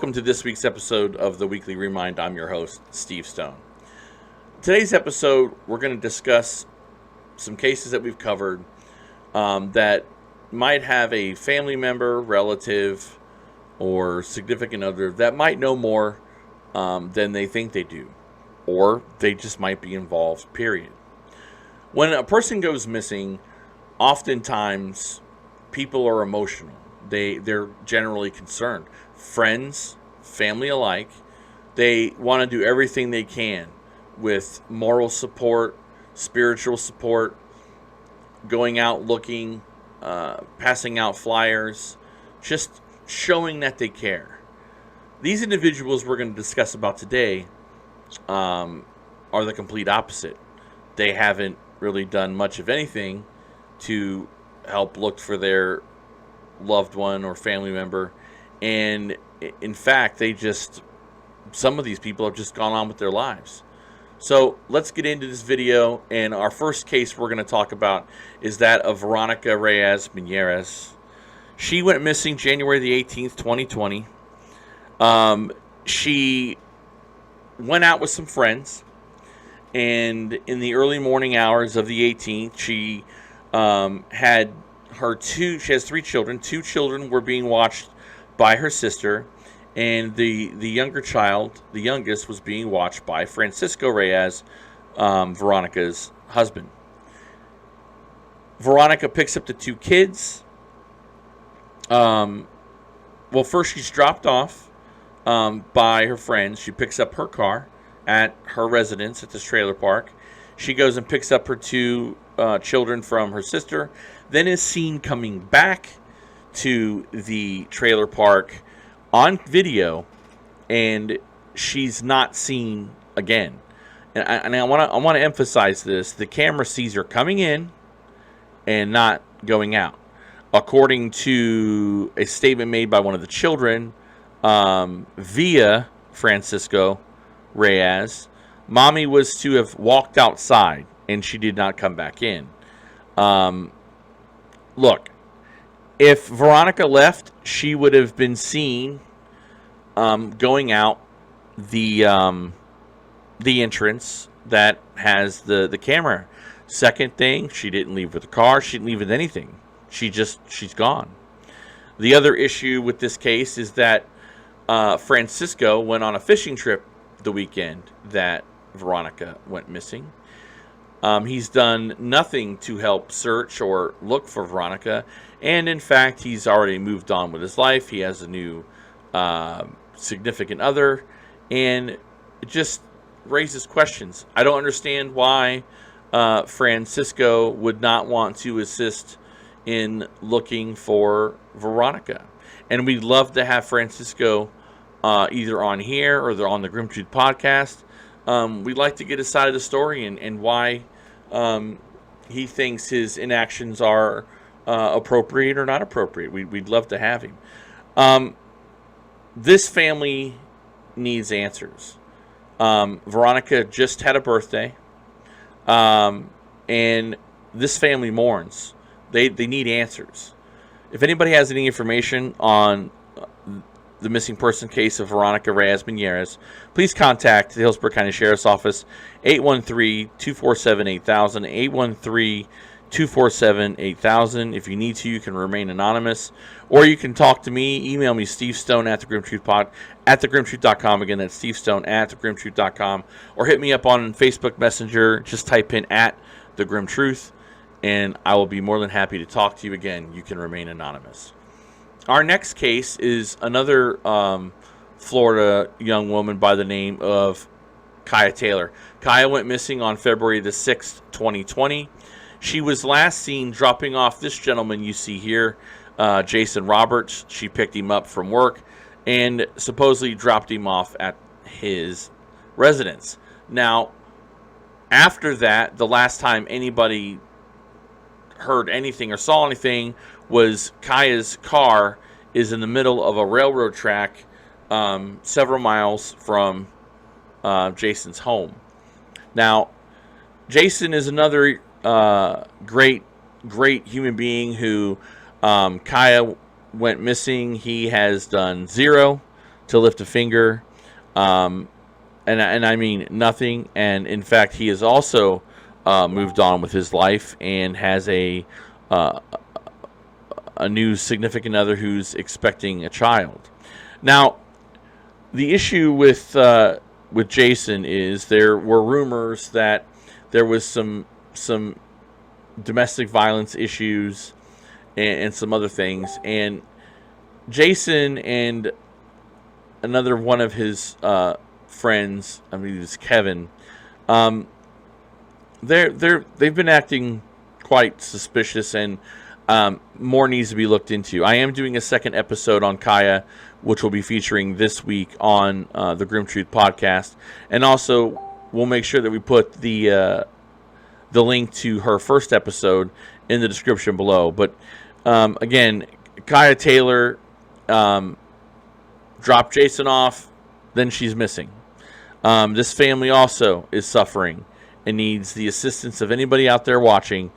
welcome to this week's episode of the Weekly Remind. I'm your host, Steve Stone. Today's episode, we're going to discuss some cases that we've covered that might have a family member, relative, or significant other that might know more than they think they do, or they just might be involved, period. When a person goes missing, oftentimes people are emotional. They're generally concerned. Friends, family alike, they want to do everything they can with moral support, spiritual support, going out looking, passing out flyers, just showing that they care. These individuals we're going to discuss about today are the complete opposite. They haven't really done much of anything to help look for their loved one or family member, and in fact some of these people have just gone on with their lives. So let's get into this video, and our first case we're going to talk about is that of Veronica Reyes Menieres. She went missing January the 18th, 2020. She went out with some friends, and in the early morning hours of the 18th, she has 3 children. 2 children were being watched by her sister, and the younger child, the youngest, was being watched by Francisco Reyes, Veronica's husband. Veronica picks up the 2 kids. First she's dropped off by her friends. She picks up her car at her residence at this trailer park. She goes and picks up her 2 children from her sister, then is seen coming back to the trailer park on video, and she's not seen again. And I want to emphasize this: the camera sees her coming in and not going out. According to a statement made by one of the children via Francisco Reyes, Mommy was to have walked outside and she did not come back in. Look, if Veronica left, she would have been seen going out the entrance that has the camera. Second thing, she didn't leave with the car. She didn't leave with anything. She's gone. The other issue with this case is that Francisco went on a fishing trip the weekend that Veronica went missing. He's done nothing to help search or look for Veronica, and in fact, he's already moved on with his life. He has a new significant other, and it just raises questions. I don't understand why Francisco would not want to assist in looking for Veronica, and we'd love to have Francisco either on here or on the Grimm Truth Podcast. We'd like to get his side of the story and why he thinks his inactions are appropriate or not appropriate. We'd love to have him. This family needs answers. Veronica just had a birthday, and this family mourns. They need answers. If anybody has any information on the missing person case of Veronica Reyes Menieres, please contact the Hillsborough County Sheriff's Office, 813-247-8000, 813-247-8000. If you need to, you can remain anonymous, or you can talk to me. Email me, Steve Stone at thegrimmtruth.com. Again, that's Steve Stone at thegrimmtruth.com, or hit me up on Facebook Messenger. Just type in at the Grimm Truth, and I will be more than happy to talk to you. Again, you can remain anonymous. Our next case is another Florida young woman by the name of Kyah Taylor. Kyah went missing on February the 6th, 2020. She was last seen dropping off this gentleman you see here, Jason Roberts. She picked him up from work and supposedly dropped him off at his residence. Now, after that, the last time anybody heard anything or saw anything was Kyah's car is in the middle of a railroad track several miles from Jason's home. Now, Jason is another great human being who Kyah went missing. He has done zero to lift a finger, and I mean nothing. And in fact, he has also moved on with his life and has a new significant other who's expecting a child. Now, the issue with Jason is there were rumors that there was some domestic violence issues and some other things, and Jason and another one of his friends, I mean, it was Kevin. They've been acting quite suspicious, and more needs to be looked into. I am doing a second episode on Kyah, which will be featuring this week on the Grimm Truth Podcast, and also we'll make sure that we put the link to her first episode in the description below. But again, Kyah Taylor dropped Jason off, then she's missing. This family also is suffering and needs the assistance of anybody out there watching.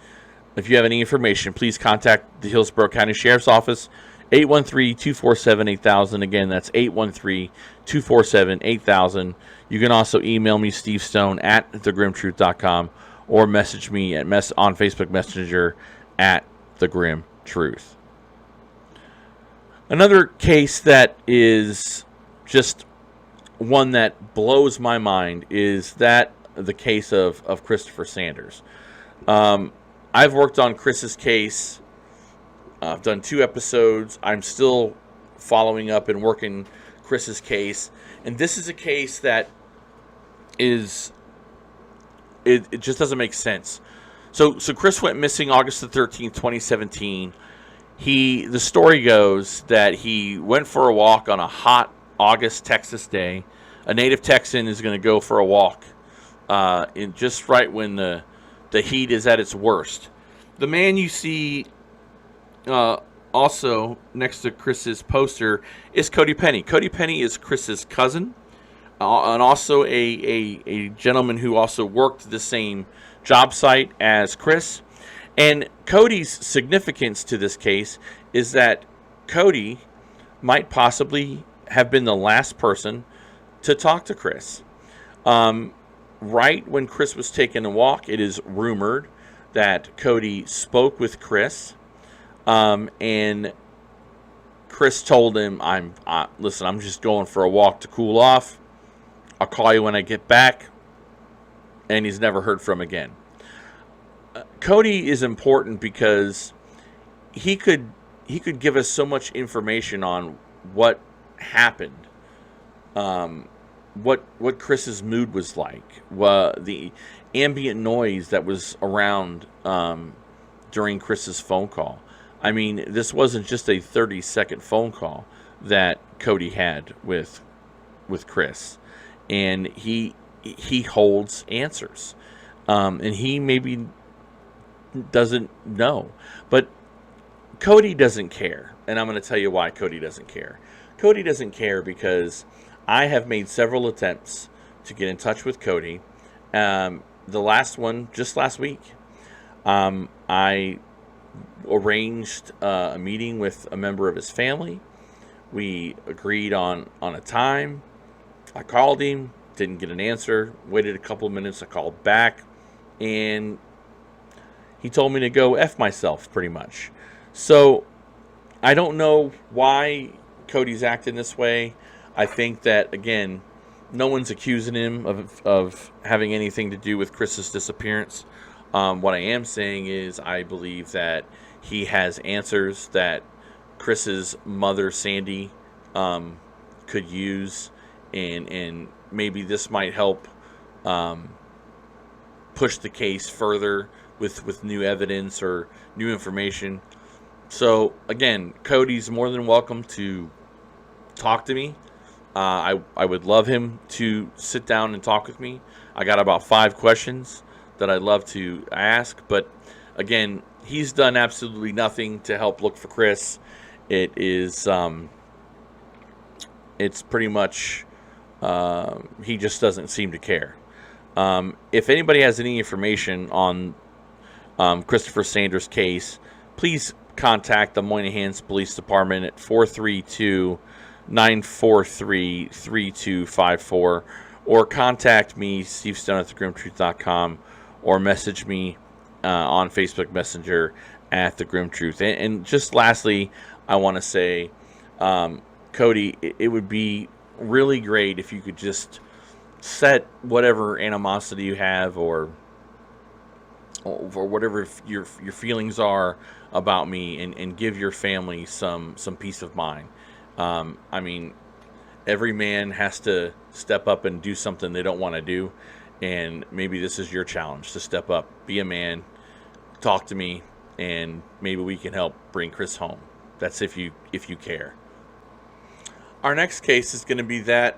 If you have any information, please contact the Hillsborough County Sheriff's Office, 813-247-8000. Again, that's 813-247-8000. You can also email me, Steve Stone, at thegrimtruth.com, or message me on Facebook Messenger at The Grimm Truth. Another case that is just one that blows my mind is the case of Christopher Sanders. I've worked on Chris's case. I've done 2 episodes. I'm still following up and working Chris's case. And this is a case that is... It just doesn't make sense. So Chris went missing August the 13th, 2017. The story goes that he went for a walk on a hot August Texas day. A native Texan is going to go for a walk in just right when the heat is at its worst. The man you see also next to Chris's poster is Cody Penny. Cody Penny is Chris's cousin, and also a gentleman who also worked the same job site as Chris. And Cody's significance to this case is that Cody might possibly have been the last person to talk to Chris. Right when Chris was taking a walk, it is rumored that Cody spoke with Chris, and Chris told him, listen, I'm just going for a walk to cool off. I'll call you when I get back. And he's never heard from again. Cody is important because he could give us so much information on what happened, what Chris's mood was like, the ambient noise that was around during Chris's phone call. I mean, this wasn't just a 30-second phone call that Cody had with Chris, and he holds answers, and he maybe doesn't know, but Cody doesn't care, and I'm going to tell you why Cody doesn't care. Cody doesn't care because I have made several attempts to get in touch with Cody. The last one just last week. I arranged a meeting with a member of his family. We agreed on a time. I called him, didn't get an answer, waited a couple of minutes, I called back, and he told me to go F myself, pretty much. So I don't know why Cody's acting this way. I think that, again, no one's accusing him of having anything to do with Chris's disappearance. What I am saying is I believe that he has answers that Chris's mother, Sandy, could use, and maybe this might help push the case further with new evidence or new information. So, again, Cody's more than welcome to talk to me. I would love him to sit down and talk with me. I got about 5 questions that I'd love to ask. But, again, he's done absolutely nothing to help look for Chris. It is, it's pretty much, he just doesn't seem to care. If anybody has any information on Christopher Sanders' case, please contact the Moynihan's Police Department at 432-9 943-3254, or contact me, Steve Stone at thegrimtruth.com, or message me on Facebook Messenger at The Grimm Truth. And just lastly, I want to say, Cody, it would be really great if you could just set whatever animosity you have or whatever your feelings are about me, and give your family some peace of mind. I mean, every man has to step up and do something they don't want to do, and maybe this is your challenge to step up, be a man, talk to me, and maybe we can help bring Chris home. That's if you care. Our next case is going to be that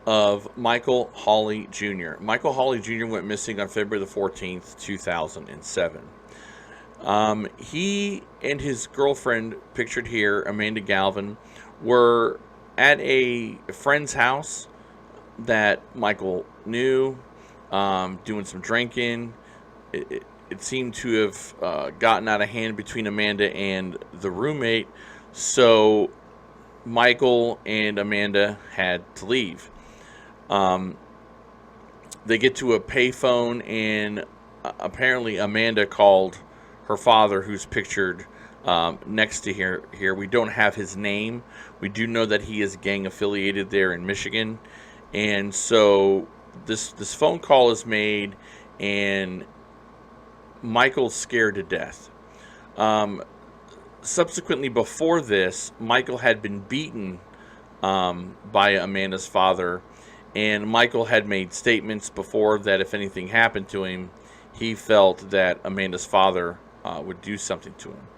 of Michael Hawley Jr. Michael Hawley Jr. went missing on February the 14th, 2007. He and his girlfriend, pictured here, Amanda Galvin, were at a friend's house that Michael knew, doing some drinking. It seemed to have gotten out of hand between Amanda and the roommate, so Michael and Amanda had to leave. They get to a payphone, and apparently Amanda called her father, who's pictured next to here. We don't have his name. We do know that he is gang affiliated there in Michigan, and so this phone call is made, and Michael's scared to death. Subsequently, before this, Michael had been beaten by Amanda's father, and Michael had made statements before that if anything happened to him, he felt that Amanda's father would do something to him.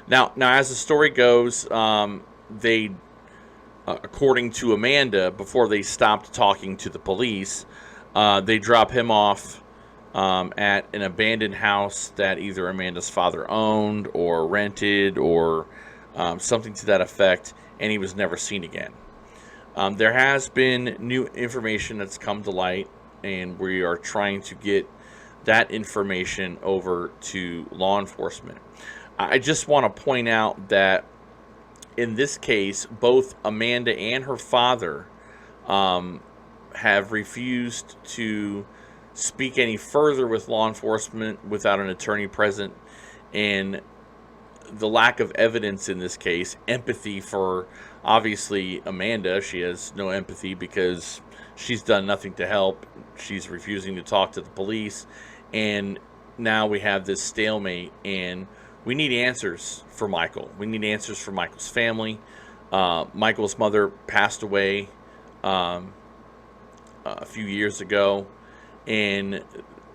Now, as the story goes, they, according to Amanda, before they stopped talking to the police, they drop him off at an abandoned house that either Amanda's father owned or rented or something to that effect, and he was never seen again. There has been new information that's come to light, and we are trying to get that information over to law enforcement. I just want to point out that in this case, both Amanda and her father have refused to speak any further with law enforcement without an attorney present, and the lack of evidence in this case, empathy for, obviously, Amanda. She has no empathy because she's done nothing to help. She's refusing to talk to the police, and now we have this stalemate, and we need answers for Michael. We need answers for Michael's family. Michael's mother passed away a few years ago, and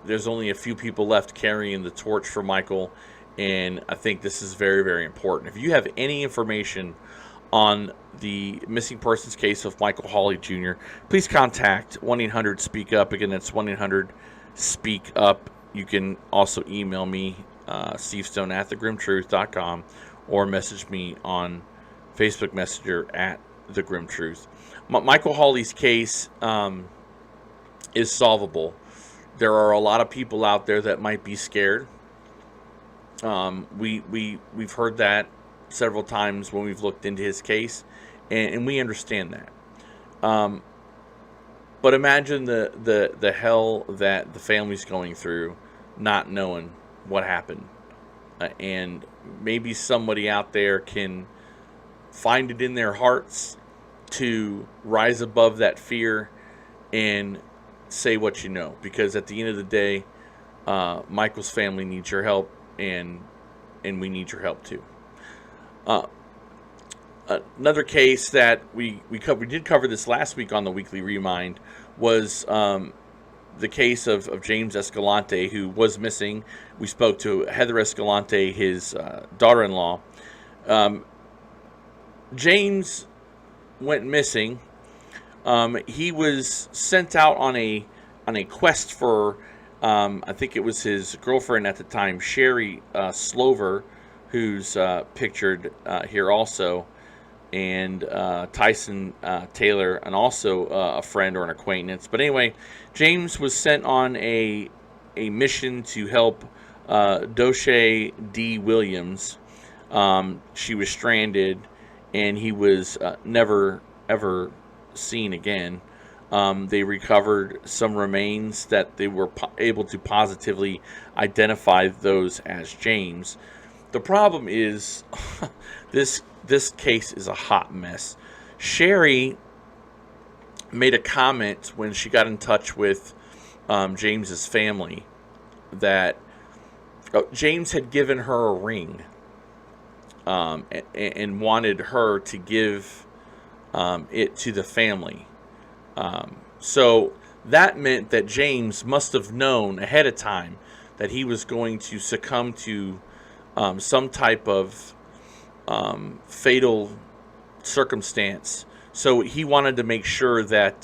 there's only a few people left carrying the torch for Michael, and I think this is very, very important. If you have any information on the missing persons case of Michael Hawley Jr., please contact 1-800-SPEAK-UP. Again, that's 1-800-SPEAK-UP. You can also email me, Steve Stone at thegrimtruth.com, or message me on Facebook Messenger at The Grimm Truth. Michael Hawley's case is solvable. There are a lot of people out there that might be scared. We've heard that several times when we've looked into his case, and we understand that. But imagine the hell that the family's going through, not knowing what happened. And maybe somebody out there can find it in their hearts to rise above that fear and say what you know. Because at the end of the day, Michael's family needs your help, and we need your help too. Another case that we did cover this last week on the Weekly Remind was the case of James Escalante, who was missing. We spoke to Heather Escalante, his daughter-in-law. James went missing. He was sent out on a quest for, I think it was his girlfriend at the time, Sherry Slover, who's pictured here also, and Tyson Taylor, and also a friend or an acquaintance. But anyway, James was sent on a mission to help Doshé D. Williams. She was stranded, and he was never ever seen again. They recovered some remains that they were able to positively identify those as James. The problem is this case is a hot mess. Sherry made a comment when she got in touch with James's family that James had given her a ring and wanted her to give it to the family. So that meant that James must have known ahead of time that he was going to succumb to some type of fatal circumstance. So he wanted to make sure that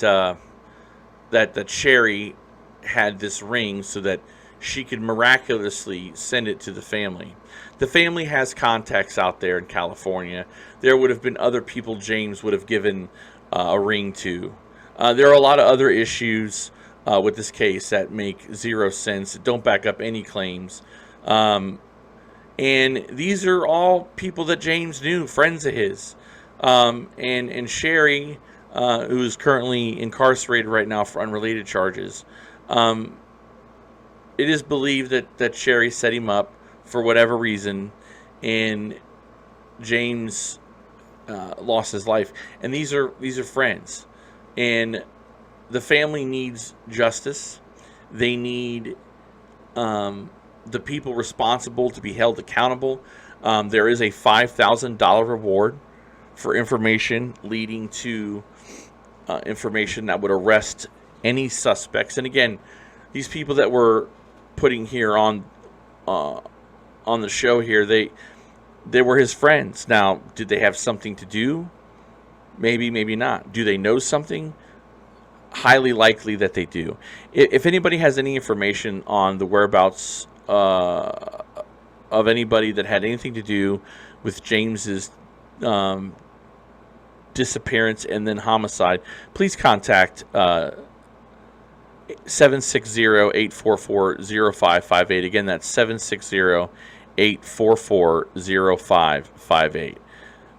that Sherry had this ring so that she could miraculously send it to the family. The family has contacts out there in California. There would have been other people James would have given a ring to. There are a lot of other issues with this case that make zero sense, that don't back up any claims. And these are all people that James knew, friends of his. And Sherry, who is currently incarcerated right now for unrelated charges, it is believed that Sherry set him up for whatever reason, and James lost his life. And these are friends, and the family needs justice. They need the people responsible to be held accountable. There is a $5,000 reward for information leading to information that would arrest any suspects. And again, these people that we're putting here on the show here, they were his friends. Now, did they have something to do? Maybe, maybe not. Do they know something? Highly likely that they do. If anybody has any information on the whereabouts of anybody that had anything to do with James's disappearance and then homicide, please contact 760-844-0558. Again, that's 760-844-0558.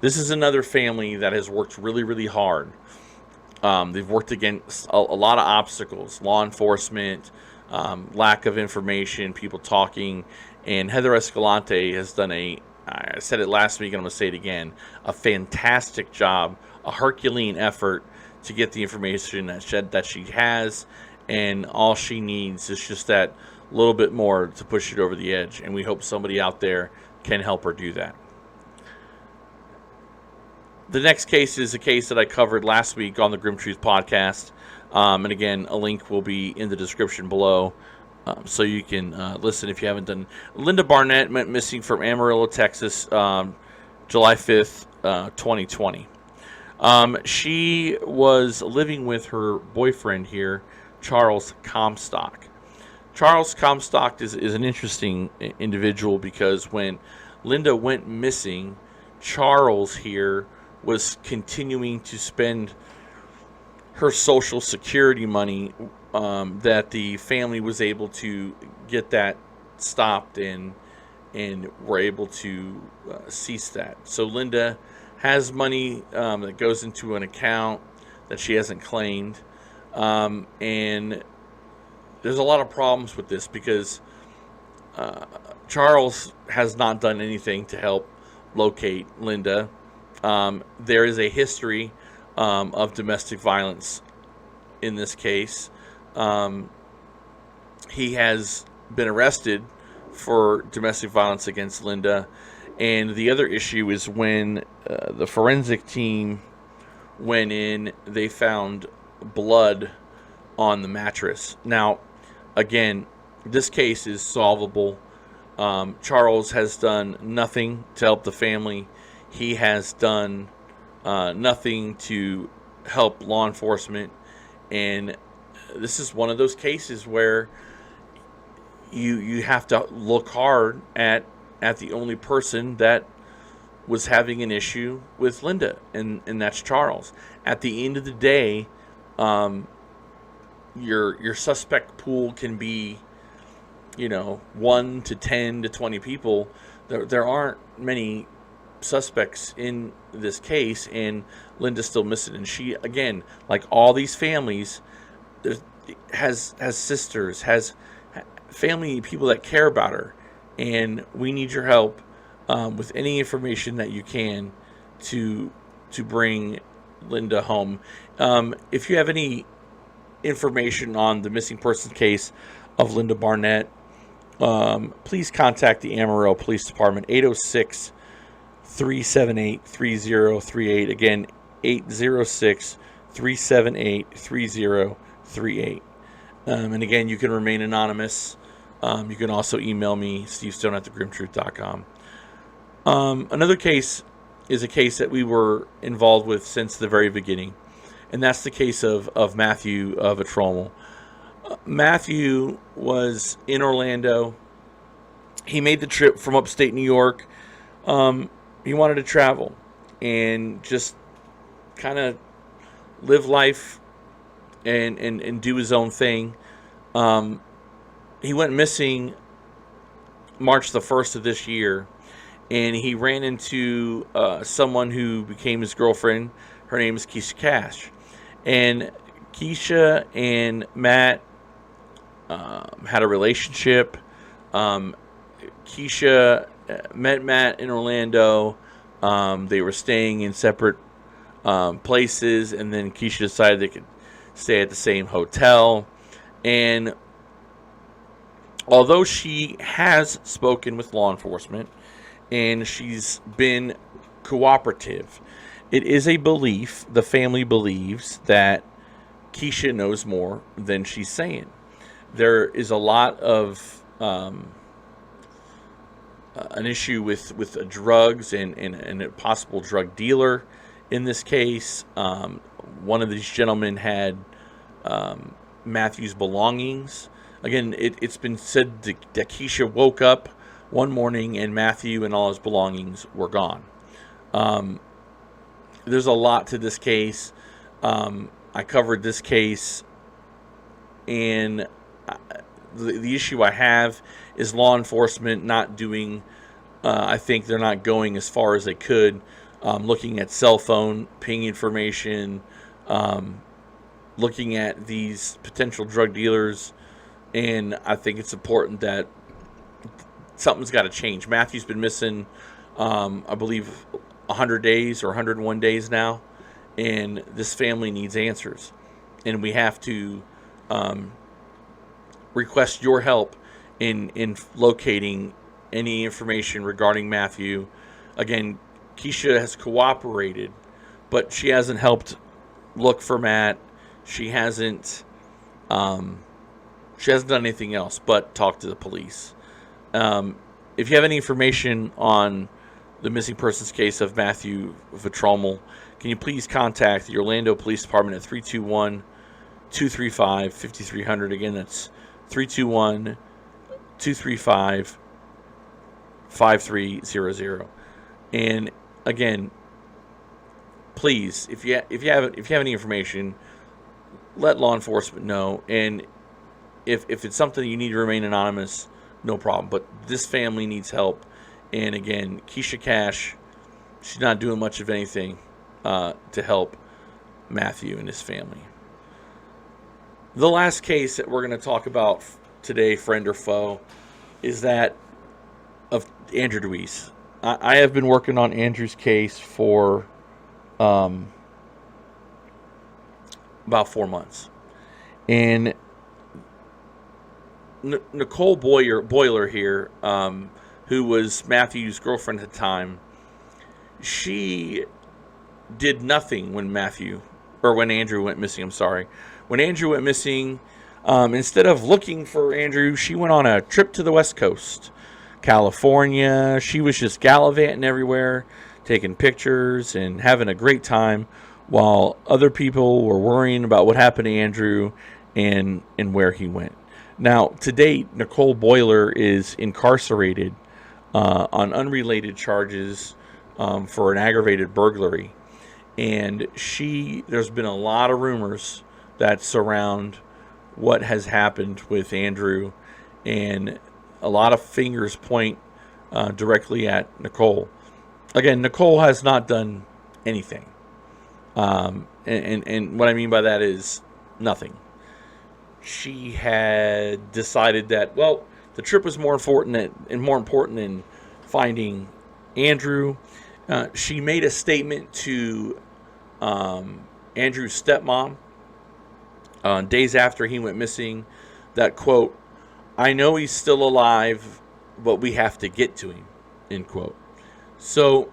This is another family that has worked really, really hard. They've worked against a lot of obstacles, law enforcement, lack of information, people talking, and Heather Escalante has done I said it last week and I'm going to say it again, a fantastic job, a Herculean effort to get the information that she has, and all she needs is just that little bit more to push it over the edge, and we hope somebody out there can help her do that. The next case is a case that I covered last week on the Grimm Truth Podcast, and again, a link will be in the description below, so you can listen if you haven't done. Linda Barnett went missing from Amarillo, Texas, July 5th, 2020. She was living with her boyfriend here, Charles Comstock. Charles Comstock is an interesting individual because when Linda went missing, Charles here was continuing to spend her Social Security money that the family was able to get that stopped and were able to cease that. So Linda has money that goes into an account that she hasn't claimed, and there's a lot of problems with this because Charles has not done anything to help locate Linda. There is a history of domestic violence in this case. He has been arrested for domestic violence against Linda. And the other issue is when the forensic team went in, they found blood on the mattress. Now, again, this case is solvable. Charles has done nothing to help the family. He has done nothing to help law enforcement. And this is one of those cases where you have to look hard at the only person that was having an issue with Linda, and that's Charles. At the end of the day, your suspect pool can be, 1 to 10 to 20 people. There aren't many suspects in this case, and Linda's still missing. And she, again, like all these families, has sisters, has family, people that care about her, and we need your help with any information that you can to bring Linda home. If you have any information on the missing persons case of Linda Barnett, please contact the Amarillo Police Department, 806-378-3038. Again, 806-378-3038. And again, you can remain anonymous. You can also email me, stevestone@thegrimmtruth.com. Another case is a case that we were involved with since the very beginning, and that's the case of Matthew Vetromile. Matthew was in Orlando. He made the trip from upstate New York. He wanted to travel and just kind of live life and do his own thing. He went missing March the 1st of this year, and he ran into someone who became his girlfriend. Her name is Cieha Cash. And Cieha and Matt had a relationship. Cieha met Matt in Orlando. They were staying in separate places, and then Cieha decided they could stay at the same hotel. And although she has spoken with law enforcement and she's been cooperative, it is a belief, the family believes, that Cieha knows more than she's saying. There is a lot of an issue with drugs and a possible drug dealer in this case. One of these gentlemen had Matthew's belongings. Again, it's been said that Cieha woke up one morning and Matthew and all his belongings were gone. There's a lot to this case. I covered this case, and the issue I have is law enforcement not doing, I think they're not going as far as they could, looking at cell phone ping information, looking at these potential drug dealers, and I think it's important that something's got to change. Matthew's been missing, I believe, 100 days or 101 days now, and this family needs answers, and we have to request your help in locating any information regarding Matthew. Again, Cieha has cooperated, but she hasn't helped look for Matt. She hasn't done anything else but talk to the police. If you have any information on the missing persons case of Matthew Vetromile, can you please contact the Orlando Police Department at 321-235-5300. Again, that's 321-235-5300. And again, please, if you have any information, let law enforcement know. And if it's something you need to remain anonymous, no problem. But this family needs help. And again, Cieha Cash, she's not doing much of anything to help Matthew and his family. The last case that we're going to talk about today, friend or foe, is that of Andrew Deweese. I have been working on Andrew's case for about 4 months. And Nicole Boiler here, who was Matthew's girlfriend at the time, she did nothing when Andrew went missing. I'm sorry. When Andrew went missing, instead of looking for Andrew, she went on a trip to the West Coast, California. She was just gallivanting everywhere, taking pictures and having a great time, while other people were worrying about what happened to Andrew and where he went. Now, to date, Nicole Boiler is incarcerated on unrelated charges for an aggravated burglary. And there's been a lot of rumors that surround what has happened with Andrew, and a lot of fingers point directly at Nicole. again, Nicole has not done anything. And what I mean by that is nothing. She had decided that, well, the trip was more important than finding Andrew. She made a statement to Andrew's stepmom days after he went missing that, quote, "I know he's still alive, but we have to get to him," end quote. So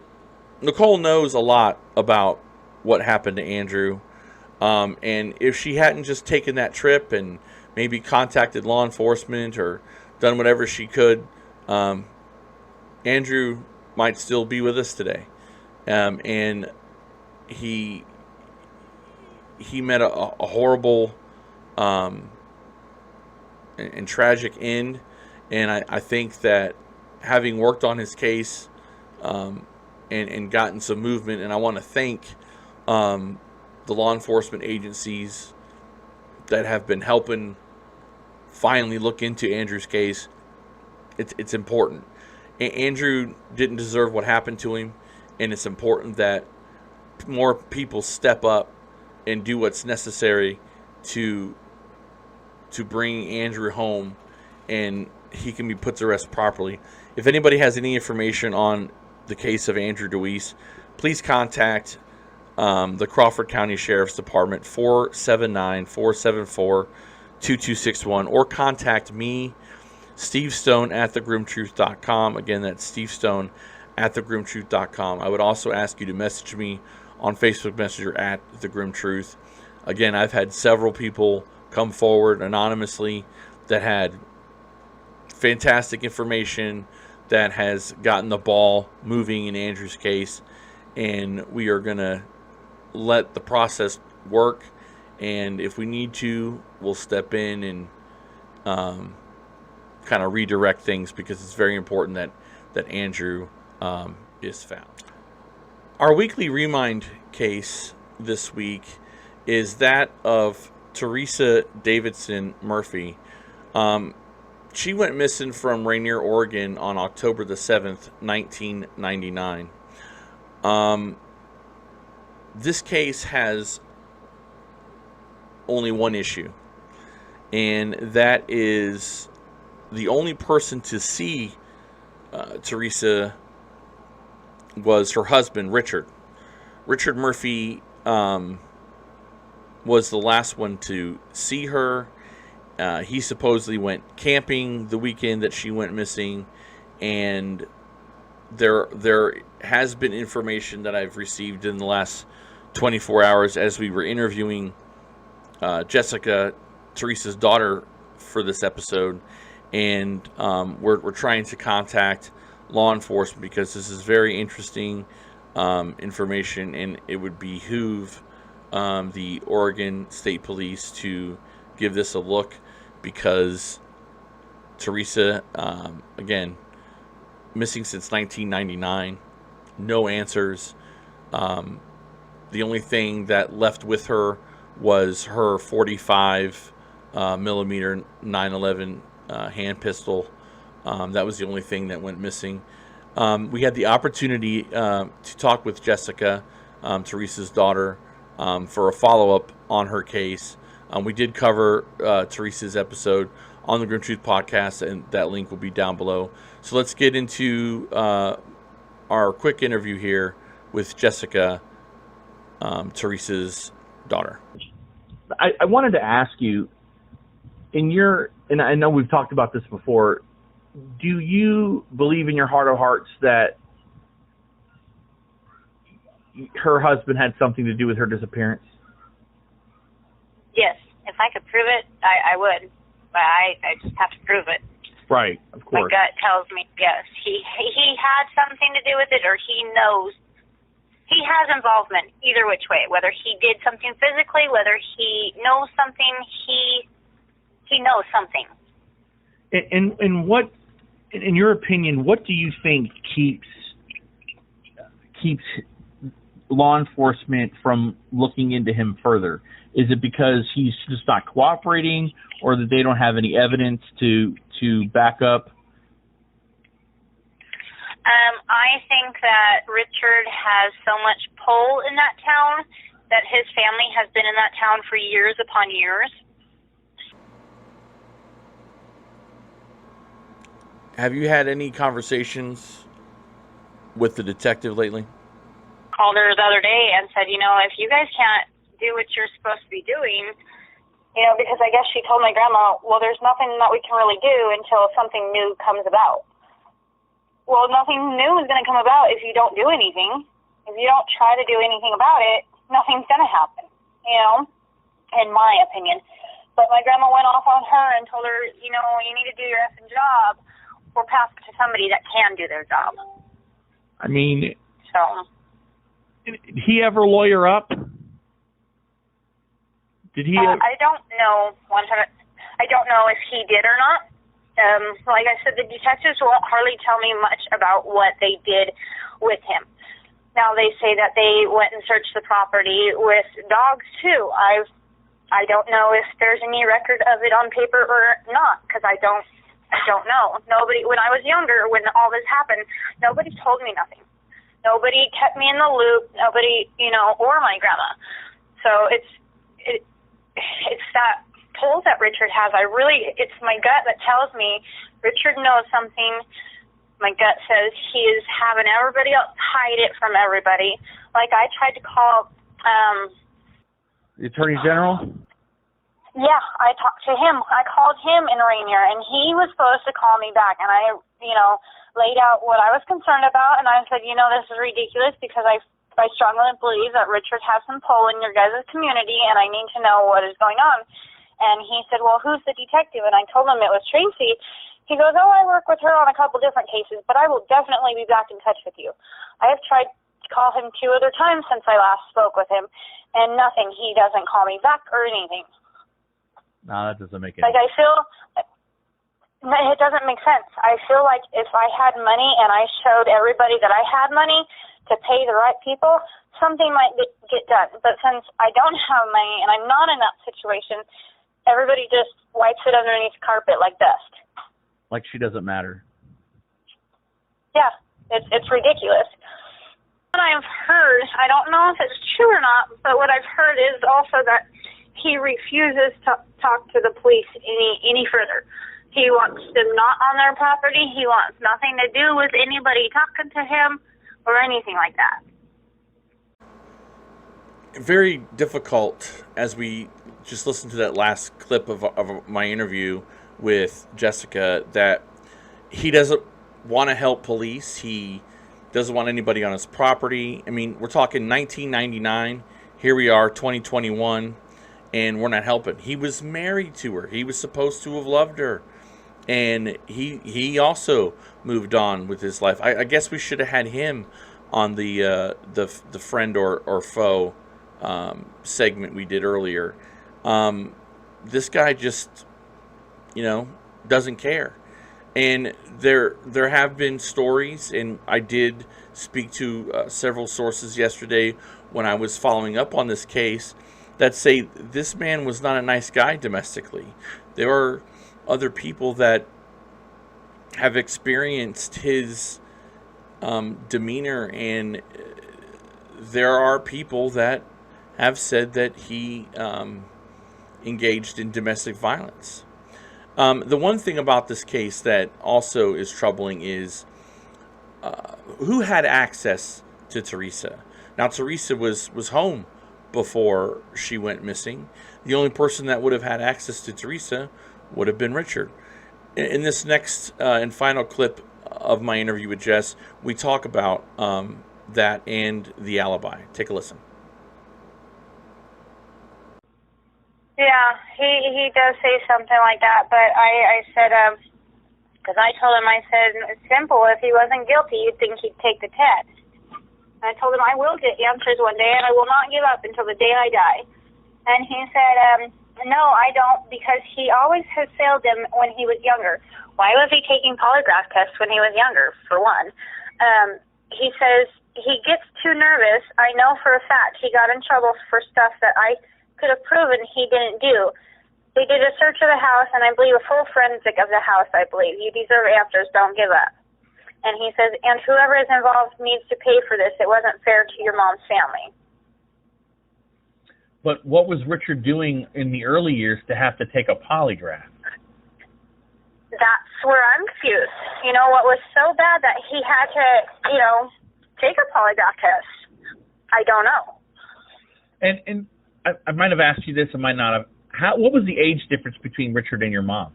Nicole knows a lot about what happened to Andrew. And if she hadn't just taken that trip and maybe contacted law enforcement or done whatever she could, Andrew might still be with us today. And he met a horrible and tragic end. And I think that having worked on his case and gotten some movement, and I want to thank the law enforcement agencies that have been helping finally look into Andrew's case. It's important. Andrew didn't deserve what happened to him, and it's important that more people step up and do what's necessary to bring Andrew home and he can be put to rest properly. If anybody has any information on the case of Andrew Dewise, please contact the Crawford County Sheriff's Department, 479-474-2261, or contact me, Steve Stone, at thegrimmtruth.com. Again, that's Steve Stone at thegrimmtruth.com. I would also ask you to message me on Facebook Messenger at The Grimm Truth. Again, I've had several people come forward anonymously that had fantastic information that has gotten the ball moving in Andrew's case, and we are going to let the process work, and if we need to, we'll step in and kind of redirect things, because it's very important that Andrew is found. Our weekly remind case this week is that of Teresa Davidson-Murphy. She went missing from Rainier, Oregon on October the 7th, 1999. This case has only one issue, and that is the only person to see Teresa was her husband, Richard. Richard Murphy was the last one to see her. He supposedly went camping the weekend that she went missing, and there has been information that I've received in the last 24 hours as we were interviewing Jessica, Teresa's daughter, for this episode, and we're trying to contact law enforcement because this is very interesting information, and it would behoove the Oregon State Police to give this a look, because Teresa, again, missing since 1999, no answers. The only thing that left with her was her 45 millimeter 911 hand pistol. That was the only thing that went missing. We had the opportunity to talk with Jessica, Teresa's daughter, for a follow-up on her case. We did cover Teresa's episode on the Grimm Truth Podcast, and that link will be down below. So let's get into our quick interview here with Jessica, Teresa's daughter. I wanted to ask you, and I know we've talked about this before, do you believe in your heart of hearts that her husband had something to do with her disappearance? Yes. If I could prove it, I would. But I just have to prove it. Right, of course. My gut tells me yes. He had something to do with it, or he knows. He has involvement either which way. Whether he did something physically, whether he knows something, he knows something. And what, in your opinion, what do you think keeps law enforcement from looking into him further? Is it because he's just not cooperating, or that they don't have any evidence to back up? I I think that Richard has so much pull in that town that his family has been in that town for years upon years. Have you had any conversations with the detective lately? Called her the other day and said, if you guys can't do what you're supposed to be doing, because I guess she told my grandma, well, there's nothing that we can really do until something new comes about. Well, nothing new is going to come about if you don't do anything. If you don't try to do anything about it, nothing's going to happen, in my opinion. But my grandma went off on her and told her, you need to do your effing job or pass it to somebody that can do their job. I mean, so did he ever lawyer up? Did he? I don't know. I don't know if he did or not. Like I said, the detectives won't hardly tell me much about what they did with him. Now they say that they went and searched the property with dogs too. I don't know if there's any record of it on paper or not, because I don't know. Nobody, when I was younger, when all this happened, nobody told me nothing. Nobody kept me in the loop. Nobody, or my grandma. So it's that pull that Richard has. It's my gut that tells me Richard knows something. My gut says he is having everybody else hide it from everybody. Like I tried to call the Attorney General? Yeah, I talked to him. I called him in Rainier, and he was supposed to call me back. And I, laid out what I was concerned about, and I said, this is ridiculous because I strongly believe that Richard has some pull in your guys' community, and I need to know what is going on. And he said, well, who's the detective? And I told him it was Tracy. He goes, oh, I work with her on a couple different cases, but I will definitely be back in touch with you. I have tried to call him 2 other times since I last spoke with him, and nothing. He doesn't call me back or anything. No, that doesn't make any sense. Like, I feel, it doesn't make sense. I feel like if I had money and I showed everybody that I had money to pay the right people, something might get done. But since I don't have money and I'm not in that situation, everybody just wipes it underneath the carpet like dust. Like she doesn't matter. Yeah, it's ridiculous. What I've heard, I don't know if it's true or not, but what I've heard is also that he refuses to talk to the police any further. He wants them not on their property. He wants nothing to do with anybody talking to him or anything like that. Very difficult, as we just listened to that last clip of my interview with Jessica, that he doesn't want to help police. He doesn't want anybody on his property. I mean, we're talking 1999. Here we are, 2021, and we're not helping. He was married to her. He was supposed to have loved her. And he also moved on with his life. I guess we should have had him on the friend or foe segment we did earlier. This guy just, doesn't care. And there have been stories, and I did speak to several sources yesterday when I was following up on this case, that say this man was not a nice guy domestically. There are other people that have experienced his demeanor, and there are people that have said that he engaged in domestic violence. The one thing about this case that also is troubling is who had access to Teresa. Now, Teresa was home before she went missing. The only person that would have had access to Teresa would have been Richard. In this next and final clip of my interview with Jess, we talk about that and the alibi. Take a listen. Yeah, he does say something like that, but I said, because I told him, I said, it's simple, if he wasn't guilty, you'd think he'd take the test. And I told him I will get answers one day, and I will not give up until the day I die. And he said, no, I don't, because he always has failed them when he was younger. Why was he taking polygraph tests when he was younger, for one? He says he gets too nervous. I know for a fact he got in trouble for stuff that I could have proven he didn't do. They did a search of the house, and I believe a full forensic of the house, I believe. You deserve answers. Don't give up. And he says, and whoever is involved needs to pay for this. It wasn't fair to your mom's family. But what was Richard doing in the early years to have to take a polygraph? That's where I'm confused. You know, what was so bad that he had to, you know, take a polygraph test? I don't know. And I might have asked you this, I might not have. What was the age difference between Richard and your mom?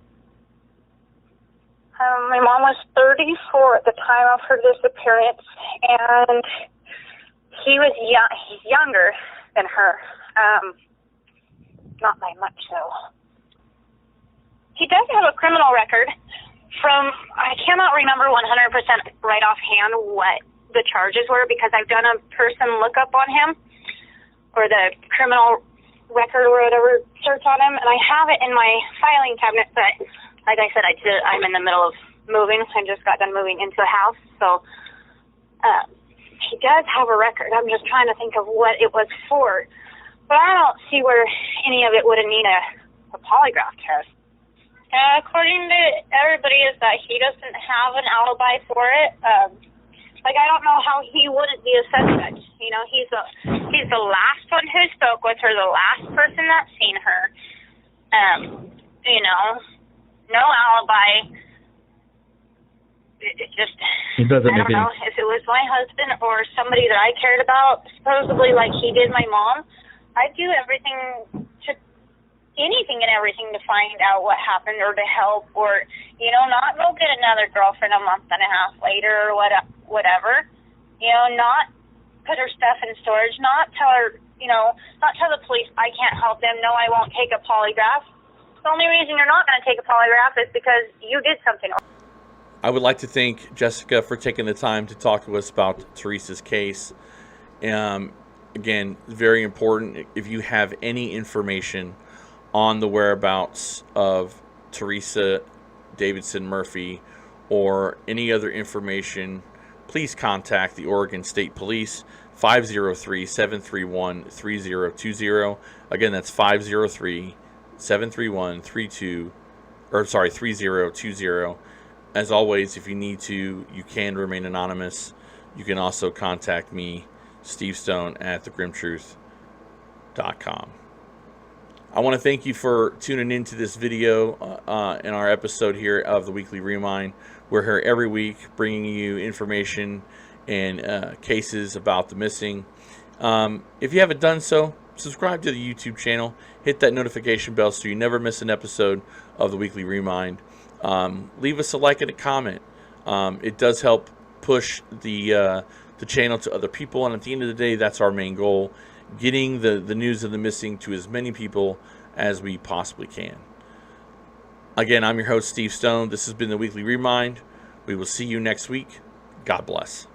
My mom was 34 at the time of her disappearance, and he was he's younger than her. Not by much, though. He does have a criminal record from, I cannot remember 100% right offhand what the charges were, because I've done a person lookup on him, or the criminal record or whatever search on him, and I have it in my filing cabinet, but like I said, I'm in the middle of moving. I just got done moving into a house, so he does have a record. I'm just trying to think of what it was for, but I don't see where any of it would have needed a polygraph test. According to everybody, is that he doesn't have an alibi for it. I don't know how he wouldn't be a suspect. You know, he's the last one who spoke with her, the last person that's seen her. You know, no alibi. It just, it doesn't I don't know if it was my husband or somebody that I cared about, supposedly like he did my mom. I'd do anything and everything to find out what happened, or to help, or, you know, not go get another girlfriend a month and a half later or whatever. You know, not put her stuff in storage, not tell her, you know, not tell the police I can't help them, no, I won't take a polygraph. The only reason you're not going to take a polygraph is because you did something. I would like to thank Jessica for taking the time to talk to us about Teresa's case. Again, very important. If you have any information on the whereabouts of Teresa Davidson-Murphy or any other information, please contact the Oregon State Police, 503-731-3020. Again, that's 503-731-3020. As always, if you need to, you can remain anonymous. You can also contact me, Steve Stone, at thegrimmtruth.com. I want to thank you for tuning into this video in our episode here of the Weekly Remind. We're here every week bringing you information and cases about the missing. If you haven't done so, subscribe to the YouTube channel. Hit that notification bell so you never miss an episode of the Weekly Remind. Leave us a like and a comment. It does help push the channel to other people, and at the end of the day, that's our main goal, getting the news of the missing to as many people as we possibly can. Again, I'm your host, Steve Stone. This has been the Weekly Remind. We will see you next week. God bless.